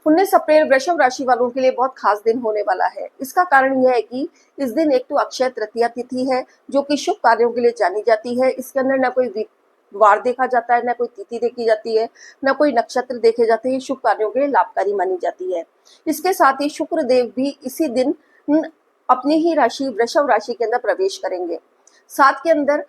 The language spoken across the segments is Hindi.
19 अप्रैल वृषभ राशि वालों के लिए बहुत खास दिन होने वाला है। इसका कारण यह है कि इस दिन एक तो अक्षय तृतीया तिथि है, जो कि शुभ कार्यों के लिए जानी जाती है। इसके अंदर न कोई वार देखा जाता है, न कोई तिथि देखी जाती है, न कोई नक्षत्र देखे जाते हैं। शुभ कार्यों के लिए लाभकारी मानी जाती है। इसके साथ ही शुक्र देव भी इसी दिन अपनी ही राशि वृषभ राशि के अंदर प्रवेश करेंगे। साथ के अंदर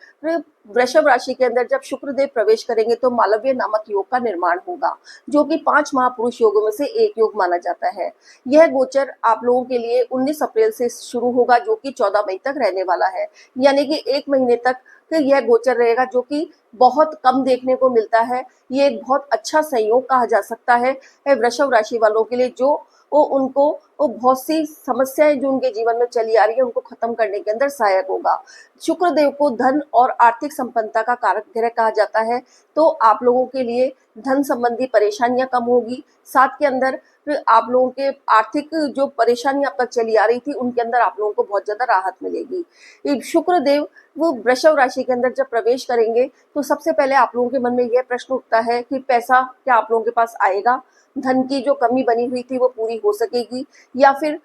वृषभ राशि के अंदर जब शुक्रदेव प्रवेश करेंगे तो मालव्य नामक योग का निर्माण होगा, जो कि 5 महापुरुष योगों में से एक योग माना जाता है। यह गोचर आप लोगों के लिए 19 अप्रैल से शुरू होगा, जो कि 14 मई तक रहने वाला है। यानी कि 1 महीने तक यह गोचर रहेगा, जो कि बहुत कम देखने को मिलता है। ये एक बहुत अच्छा संयोग कहा जा सकता है वृषभ राशि वालों के लिए, जो उनको बहुत सी समस्याएं जो उनके जीवन में चली आ रही है उनको खत्म करने के अंदर सहायक होगा। शुक्र देव को धन और आर्थिक संपन्नता का कारक ग्रह कहा जाता है, तो आप लोगों के लिए धन संबंधी परेशानियां कम होगी। साथ के अंदर आप लोगों के आर्थिक जो परेशानियां अब तक चली आ रही थी उनके अंदर आप लोगों को बहुत ज्यादा राहत मिलेगी। शुक्र देव वो वृषभ राशि के अंदर जब प्रवेश करेंगे तो सबसे पहले आप लोगों के मन में यह प्रश्न उठता है कि पैसा क्या आप लोगों के पास आएगा, धन की जो कमी बनी हुई थी वो पूरी हो सकेगी, या फिर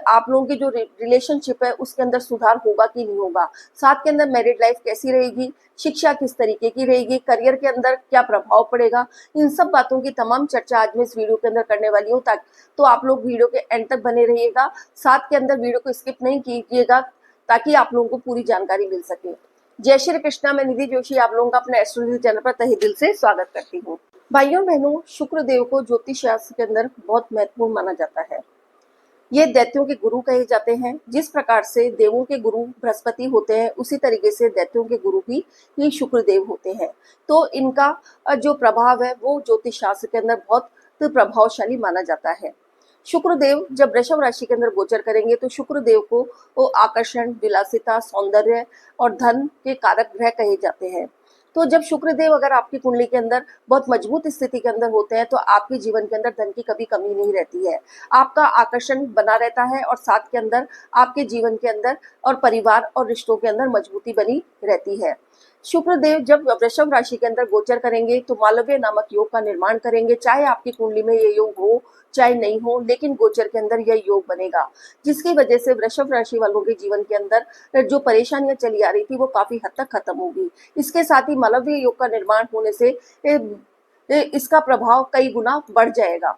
आप लोगों की जो रिलेशनशिप है उसके अंदर सुधार होगा कि नहीं होगा। साथ के अंदर मैरिड लाइफ कैसी रहेगी, शिक्षा किस तरीके की रहेगी, करियर के अंदर क्या प्रभाव पड़ेगा, इन सब बातों की तमाम चर्चा आज मैं इस वीडियो के अंदर करने वाली हूँ। तो आप लोग वीडियो के एंड तक बने रहिएगा। साथ के अंदर वीडियो को स्किप नहीं कीजिएगा, ताकि आप लोगों को पूरी जानकारी मिल सके। जय श्री कृष्णा, मैं निधि जोशी आप लोगों का अपने एस्ट्रोलॉजी चैनल पर तहे दिल से स्वागत करती हूँ। भाइयों बहनों, शुक्र देव को ज्योतिष शास्त्र के अंदर बहुत महत्वपूर्ण माना जाता है। ये दैत्यों के गुरु कहे जाते हैं। जिस प्रकार से देवों के गुरु बृहस्पति होते हैं, उसी तरीके से दैत्यों के गुरु भी ये शुक्र देव होते हैं। तो इनका जो प्रभाव है वो ज्योतिष शास्त्र के अंदर बहुत प्रभावशाली माना जाता है। शुक्र देव जब वृषभ राशि के अंदर गोचर करेंगे तो शुक्र देव को वो आकर्षण, विलासिता, सौंदर्य और धन के कारक ग्रह कहे जाते हैं। तो जब शुक्र देव अगर आपकी कुंडली के अंदर बहुत मजबूत स्थिति के अंदर होते हैं तो आपके जीवन के अंदर धन की कभी कमी नहीं रहती है। आपका आकर्षण बना रहता है और साथ के अंदर आपके जीवन के अंदर और परिवार और रिश्तों के अंदर मजबूती बनी रहती है। शुक्र देव जब वृषभ राशि के अंदर गोचर करेंगे तो मालव्य नामक योग का निर्माण करेंगे। चाहे आपकी कुंडली में ये योग हो चाहे नहीं हो, लेकिन गोचर के अंदर यह योग बनेगा, जिसकी वजह से वृषभ राशि वालों के जीवन के अंदर जो परेशानियां चली आ रही थी वो काफी हद तक खत्म होगी। इसके साथ ही मालव्य योग का निर्माण होने से इसका प्रभाव कई गुना बढ़ जाएगा।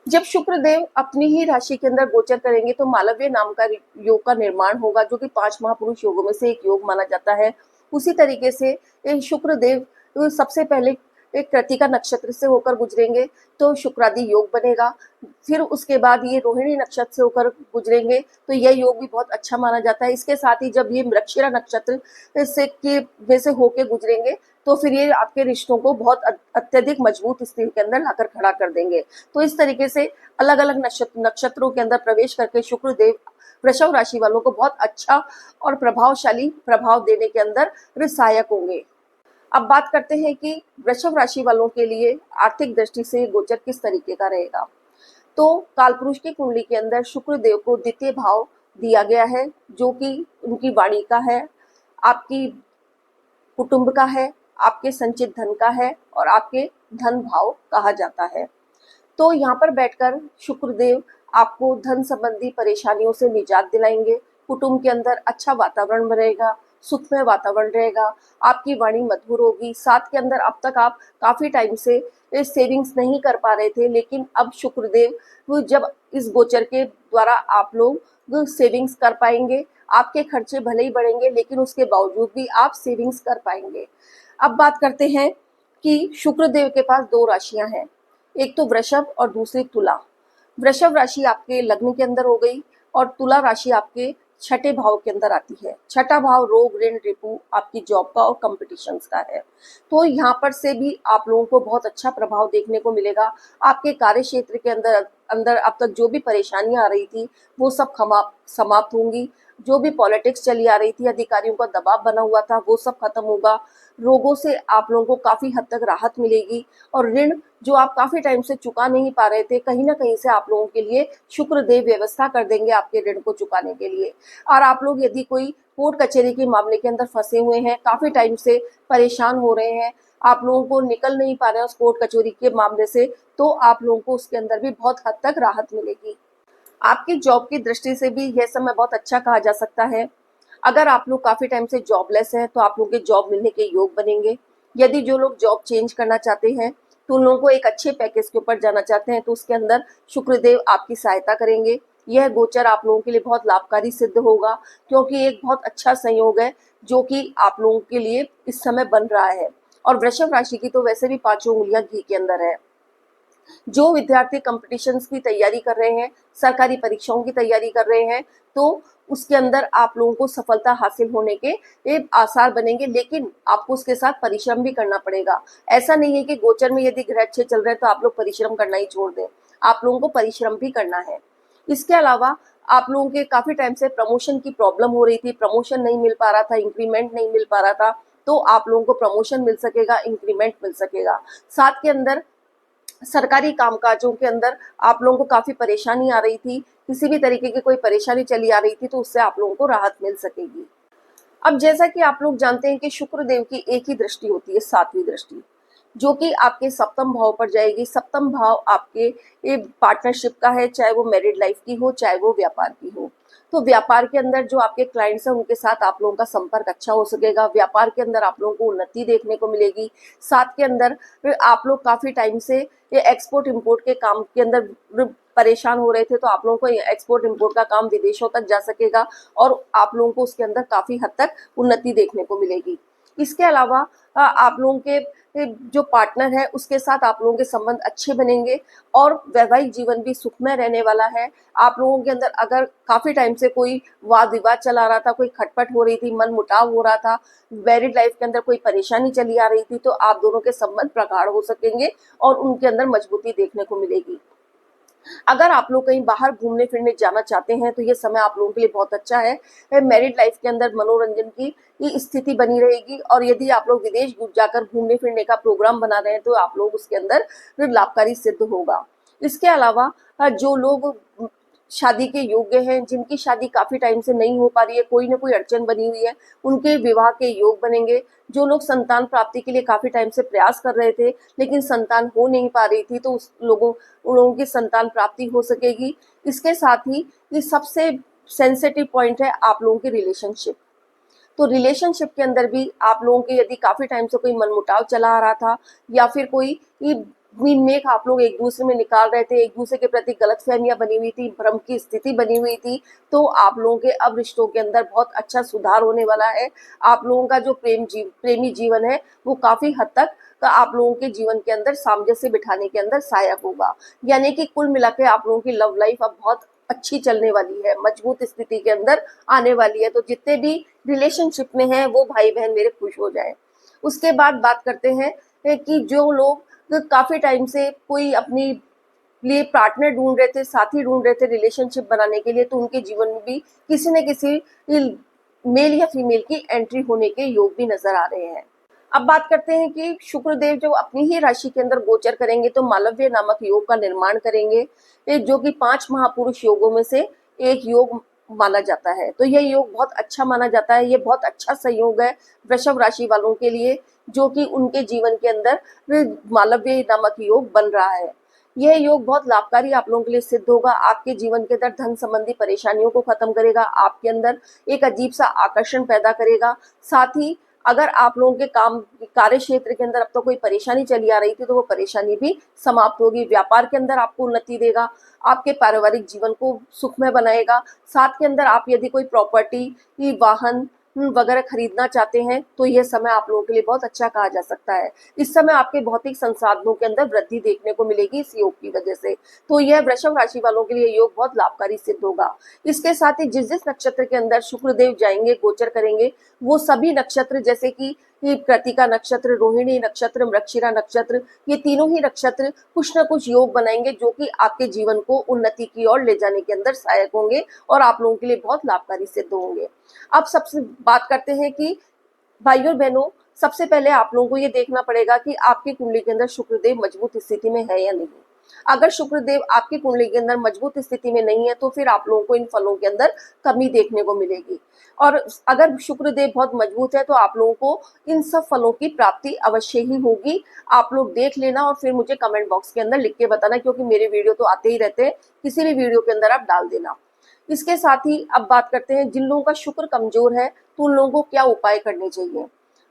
जब शुक्र देव अपनी ही राशि के अंदर गोचर करेंगे तो मालव्य नाम का योग का निर्माण होगा, जो कि 5 महापुरुष योगों में से एक योग माना जाता है। उसी तरीके से शुक्र देव सबसे पहले एक कृतिका नक्षत्र से होकर गुजरेंगे तो शुक्रादि योग बनेगा। फिर उसके बाद ये रोहिणी नक्षत्र से होकर गुजरेंगे तो यह योग भी बहुत अच्छा माना जाता है। इसके साथ ही जब ये मृगशिरा नक्षत्र से होकर गुजरेंगे तो फिर ये आपके रिश्तों को बहुत अत्यधिक मजबूत स्थिति के अंदर लाकर खड़ा कर देंगे। तो इस तरीके से अलग अलग नक्षत्रों के अंदर प्रवेश करके शुक्र देव वृषभ राशि वालों को बहुत अच्छा और प्रभावशाली प्रभाव देने के अंदर सहायक होंगे। अब बात करते हैं कि वृषभ राशि वालों के लिए आर्थिक दृष्टि से गोचर किस तरीके का रहेगा। तो कालपुरुष की कुंडली के अंदर शुक्र देव को द्वितीय भाव दिया गया है, जो कि उनकी वाणी का है, आपकी कुटुंब का है, आपके संचित धन का है और आपके धन भाव कहा जाता है। तो यहाँ पर बैठकर शुक्रदेव आपको धन संबंधी परेशानियों से निजात दिलाएंगे। कुटुंब के अंदर अच्छा वातावरण रहेगा, सुखमय वातावरण रहेगा, आपकी वाणी मधुर होगी। साथ के अंदर अब तक आप काफी टाइम से सेविंग्स नहीं कर पा रहे थे, लेकिन अब शुक्रदेव जब इस गोचर के द्वारा आप लोग सेविंग्स कर पाएंगे। आपके खर्चे भले ही बढ़ेंगे, लेकिन उसके बावजूद भी आप सेविंग्स कर पाएंगे। अब बात करते हैं कि शुक्रदेव के पास 2 राशियां हैं, एक तो वृषभ और दूसरी तुला। वृषभ राशि आपके लग्न के अंदर हो गई और तुला राशि आपके छठे भाव के अंदर आती है। छठा भाव रोग, ऋण, रिपु आपकी जॉब का और कॉम्पिटिशन्स का है। तो यहाँ पर से भी आप लोगों को बहुत अच्छा प्रभाव देखने को मिलेगा। आपके कार्य क्षेत्र के अंदर अब तक जो भी परेशानियां आ रही थी वो सब समाप्त होंगी। जो भी पॉलिटिक्स चली आ रही थी, अधिकारियों का दबाव बना हुआ था, वो सब खत्म होगा। रोगों से आप लोगों को काफ़ी हद तक राहत मिलेगी और ऋण जो आप काफ़ी टाइम से चुका नहीं पा रहे थे, कहीं न कहीं से आप लोगों के लिए शुक्रदेव व्यवस्था कर देंगे आपके ऋण को चुकाने के लिए। और आप लोग यदि कोई कोर्ट कचहरी के मामले के अंदर फँसे हुए हैं, काफ़ी टाइम से परेशान हो रहे हैं, आप लोगों को निकल नहीं पा रहे हैं उस कोर्ट कचहरी के मामले से, तो आप लोगों को उसके अंदर भी बहुत हद तक राहत मिलेगी। आपकी जॉब की दृष्टि से भी यह समय बहुत अच्छा कहा जा सकता है। अगर आप लोग काफ़ी टाइम से जॉबलेस हैं, तो आप लोगों के जॉब मिलने के योग बनेंगे। यदि जो लोग जॉब चेंज करना चाहते हैं, तो उन लोगों को एक अच्छे पैकेज के ऊपर जाना चाहते हैं, तो उसके अंदर शुक्रदेव आपकी सहायता करेंगे। यह गोचर आप लोगों के लिए बहुत लाभकारी सिद्ध होगा, क्योंकि एक बहुत अच्छा संयोग है, जो कि आप लोगों के लिए इस समय बन रहा है। और वृषभ राशि की तो वैसे भी पाँचों उँगलियाँ घी के अंदर है। जो विद्यार्थी कॉम्पिटिशन्स की तैयारी कर रहे हैं, सरकारी परीक्षाओं की तैयारी कर रहे हैं, तो उसके अंदर आप लोगों को सफलता हासिल होने के आसार बनेंगे, लेकिन आपको उसके साथ परिश्रम भी करना पड़ेगा। ऐसा नहीं है कि गोचर में यदि ग्रह अच्छे चल रहे हैं तो आप लोग परिश्रम करना ही छोड़ दें, आप लोगों को परिश्रम भी करना है। इसके अलावा आप लोगों के काफ़ी टाइम से प्रमोशन की प्रॉब्लम हो रही थी, प्रमोशन नहीं मिल पा रहा था, इंक्रीमेंट नहीं मिल पा रहा था, तो आप लोगों को प्रमोशन मिल सकेगा, इंक्रीमेंट मिल सकेगा। साथ के अंदर सरकारी कामकाजों के अंदर आप लोगों को काफ़ी परेशानी आ रही थी, किसी भी तरीके की कोई परेशानी चली आ रही थी, तो उससे आप लोगों को राहत मिल सकेगी। अब जैसा कि आप लोग जानते हैं कि शुक्रदेव की एक ही दृष्टि होती है, 7वीं दृष्टि, जो कि आपके सप्तम भाव पर जाएगी। सप्तम भाव आपके पार्टनरशिप का है, चाहे वो मैरिड लाइफ की हो, चाहे वो व्यापार की हो। तो व्यापार के अंदर जो आपके क्लाइंट्स हैं, उनके साथ आप लोगों का संपर्क अच्छा हो सकेगा। व्यापार के अंदर आप लोगों को उन्नति देखने को मिलेगी। साथ के अंदर आप लोग काफ़ी टाइम से ये एक्सपोर्ट इम्पोर्ट के काम के अंदर परेशान हो रहे थे, तो आप लोगों को एक्सपोर्ट इम्पोर्ट का काम विदेशों तक जा सकेगा और आप लोगों को उसके अंदर काफ़ी हद तक उन्नति देखने को मिलेगी। इसके अलावा आप लोगों के जो पार्टनर है, उसके साथ आप लोगों के संबंध अच्छे बनेंगे और वैवाहिक जीवन भी सुखमय रहने वाला है। आप लोगों के अंदर अगर काफ़ी टाइम से कोई वाद विवाद चला रहा था, कोई खटपट हो रही थी, मन मुटाव हो रहा था, मैरिड लाइफ के अंदर कोई परेशानी चली आ रही थी, तो आप दोनों के संबंध प्रगाढ़ हो सकेंगे और उनके अंदर मजबूती देखने को मिलेगी। अगर आप लोग कहीं बाहर घूमने फिरने जाना चाहते हैं, तो ये समय आप लोगों के लिए बहुत अच्छा है। मैरिड लाइफ के अंदर मनोरंजन की ये स्थिति बनी रहेगी और यदि आप लोग विदेश जाकर घूमने फिरने का प्रोग्राम बना रहे हैं, तो आप लोग उसके अंदर लाभकारी सिद्ध होगा। इसके अलावा जो लोग शादी के योग्य हैं, जिनकी शादी काफ़ी टाइम से नहीं हो पा रही है, कोई ना कोई अड़चन बनी हुई है, उनके विवाह के योग बनेंगे। जो लोग संतान प्राप्ति के लिए काफ़ी टाइम से प्रयास कर रहे थे, लेकिन संतान हो नहीं पा रही थी, तो उन लोगों की संतान प्राप्ति हो सकेगी। इसके साथ ही ये सबसे सेंसिटिव पॉइंट है आप लोगों की रिलेशनशिप। तो रिलेशनशिप के अंदर भी आप लोगों के यदि काफ़ी टाइम से कोई मनमुटाव चला आ रहा था या फिर कोई मेक आप लोग एक दूसरे में निकाल रहे थे, एक दूसरे के प्रति गलतफहमियां बनी हुई थी, भ्रम की स्थिति बनी हुई थी, तो आप लोगों के अब रिश्तों के अंदर बहुत अच्छा सुधार होने वाला है। आप लोगों का जो प्रेमी जीवन है, वो काफ़ी हद तक का आप लोगों के जीवन के अंदर सामंजस्य बिठाने के अंदर सहायक होगा। यानी कि कुल मिला के आप लोगों की लव लाइफ अब बहुत अच्छी चलने वाली है, मजबूत स्थिति के अंदर आने वाली है। तो जितने भी रिलेशनशिप में हैं, वो भाई बहन मेरे खुश हो जाएं। उसके बाद बात करते हैं कि जो लोग काफ़ी टाइम से कोई अपनी लिए पार्टनर ढूंढ रहे थे, साथी ढूंढ रहे थे रिलेशनशिप बनाने के लिए, तो उनके जीवन में भी किसी न किसी मेल या फीमेल की एंट्री होने के योग भी नजर आ रहे हैं। अब बात करते हैं कि शुक्रदेव जो अपनी ही राशि के अंदर गोचर करेंगे, तो मालव्य नामक योग का निर्माण करेंगे, जो कि 5 महापुरुष योगों में से एक योग माना जाता है। तो यह योग बहुत अच्छा माना जाता है, ये बहुत अच्छा संयोग है वृषभ राशि वालों के लिए, जो कि उनके जीवन के अंदर मालव्य नामक योग बन रहा है। यह योग बहुत लाभकारी आप लोगों के लिए सिद्ध होगा। आपके जीवन के अंदर धन संबंधी परेशानियों को खत्म करेगा, आपके अंदर एक अजीब सा आकर्षण पैदा करेगा। साथ ही अगर आप लोगों के कार्य क्षेत्र के अंदर अब तो कोई परेशानी चली आ रही थी, तो वो परेशानी भी समाप्त होगी। व्यापार के अंदर आपको उन्नति देगा, आपके पारिवारिक जीवन को सुखमय बनाएगा। साथ के अंदर आप यदि कोई प्रॉपर्टी, वाहन वगैरह खरीदना चाहते हैं, तो यह समय आप लोगों के लिए बहुत अच्छा कहा जा सकता है। इस समय आपके भौतिक संसाधनों के अंदर वृद्धि देखने को मिलेगी इस योग की वजह से। तो यह वृषभ राशि वालों के लिए योग बहुत लाभकारी सिद्ध होगा। इसके साथ ही जिस जिस नक्षत्र के अंदर शुक्रदेव जाएंगे, गोचर करेंगे, वो सभी नक्षत्र जैसे कि कि कृतिका नक्षत्र, रोहिणी नक्षत्र, मृगशिरा नक्षत्र, ये तीनों ही नक्षत्र कुछ ना कुछ योग बनाएंगे जो कि आपके जीवन को उन्नति की ओर ले जाने के अंदर सहायक होंगे और आप लोगों के लिए बहुत लाभकारी सिद्ध होंगे। अब सबसे बात करते हैं कि भाइयों और बहनों, सबसे पहले आप लोगों को ये देखना पड़ेगा कि आपकी कुंडली के अंदर शुक्रदेव मजबूत स्थिति में है या नहीं। अगर शुक्रदेव आपकी कुंडली के अंदर मजबूत स्थिति में नहीं है तो फिर आप लोगों को इन फलों के अंदर कमी देखने को मिलेगी। और अगर शुक्रदेव बहुत मजबूत है तो आप लोगों को इन सब फलों की प्राप्ति अवश्य ही होगी। आप लोग देख लेना और फिर मुझे कमेंट बॉक्स के अंदर लिख के बताना, क्योंकि मेरे वीडियो तो आते ही रहते हैं, किसी भी वीडियो के अंदर आप डाल देना। इसके साथ ही अब बात करते हैं जिन लोगों का शुक्र कमजोर है तो उन लोगों को क्या उपाय करने चाहिए।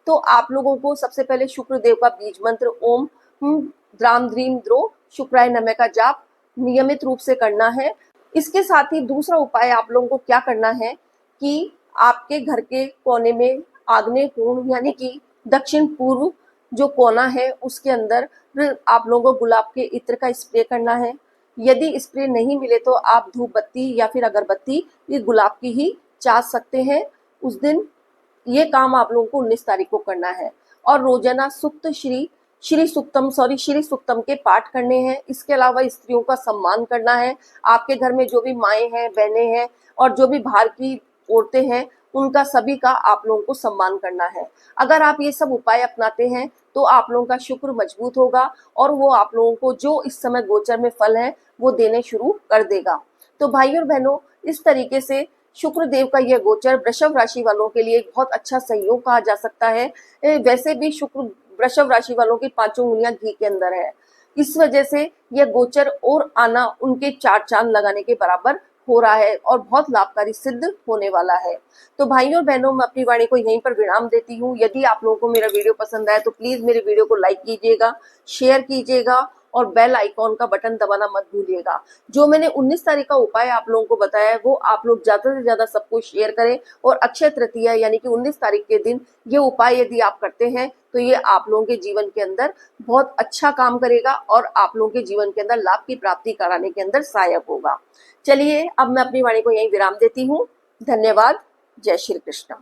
तो आप लोगों को सबसे पहले शुक्रदेव का बीज मंत्र ओम द्राम द्रीम द्रो शुक्राय नमः का जाप नियमित रूप से करना है। इसके साथ ही दूसरा उपाय आप लोगों को क्या करना है कि आपके घर के कोने में आग्नेय कोण यानी कि दक्षिण पूर्व जो कोना है उसके अंदर आप लोगों को गुलाब के इत्र का स्प्रे करना है। यदि स्प्रे नहीं मिले तो आप धूप बत्ती या फिर अगरबत्ती ये गुलाब की ही चाच सकते हैं। उस दिन ये काम आप लोगों को 19 तारीख को करना है और रोजाना श्री सुक्तम के पाठ करने हैं। इसके अलावा स्त्रियों का सम्मान करना है। आपके घर में जो भी माएँ हैं, बहनें हैं और जो भी बाहर की औरतें हैं उनका सभी का आप लोगों को सम्मान करना है। अगर आप ये सब उपाय अपनाते हैं तो आप लोगों का शुक्र मजबूत होगा और वो आप लोगों को जो इस समय गोचर में फल है वो देने शुरू कर देगा। तो भाइयों और बहनों, इस तरीके से शुक्रदेव का यह गोचर वृषभ राशि वालों के लिए एक बहुत अच्छा संयोग कहा जा सकता है। वैसे भी शुक्र वृषभ राशि वालों की 5 उंगलियां घी के अंदर है, इस वजह से यह गोचर और आना उनके 4 चांद लगाने के बराबर हो रहा है और बहुत लाभकारी सिद्ध होने वाला है। तो भाइयों और बहनों, मैं अपनी वाणी को यहीं पर विराम देती हूँ। यदि आप लोगों को मेरा वीडियो पसंद आए तो प्लीज मेरे वीडियो को लाइक कीजिएगा, शेयर कीजिएगा और बेल आइकॉन का बटन दबाना मत भूलिएगा। जो मैंने 19 तारीख का उपाय आप लोगों को बताया है वो आप लोग ज्यादा से ज्यादा सबको शेयर करें और अक्षय तृतीया यानी कि 19 तारीख के दिन ये उपाय यदि आप करते हैं तो ये आप लोगों के जीवन के अंदर बहुत अच्छा काम करेगा और आप लोगों के जीवन के अंदर लाभ की प्राप्ति कराने के अंदर सहायक होगा। चलिए अब मैं अपनी वाणी को यहीं विराम देती हूँ। धन्यवाद। जय श्री कृष्ण।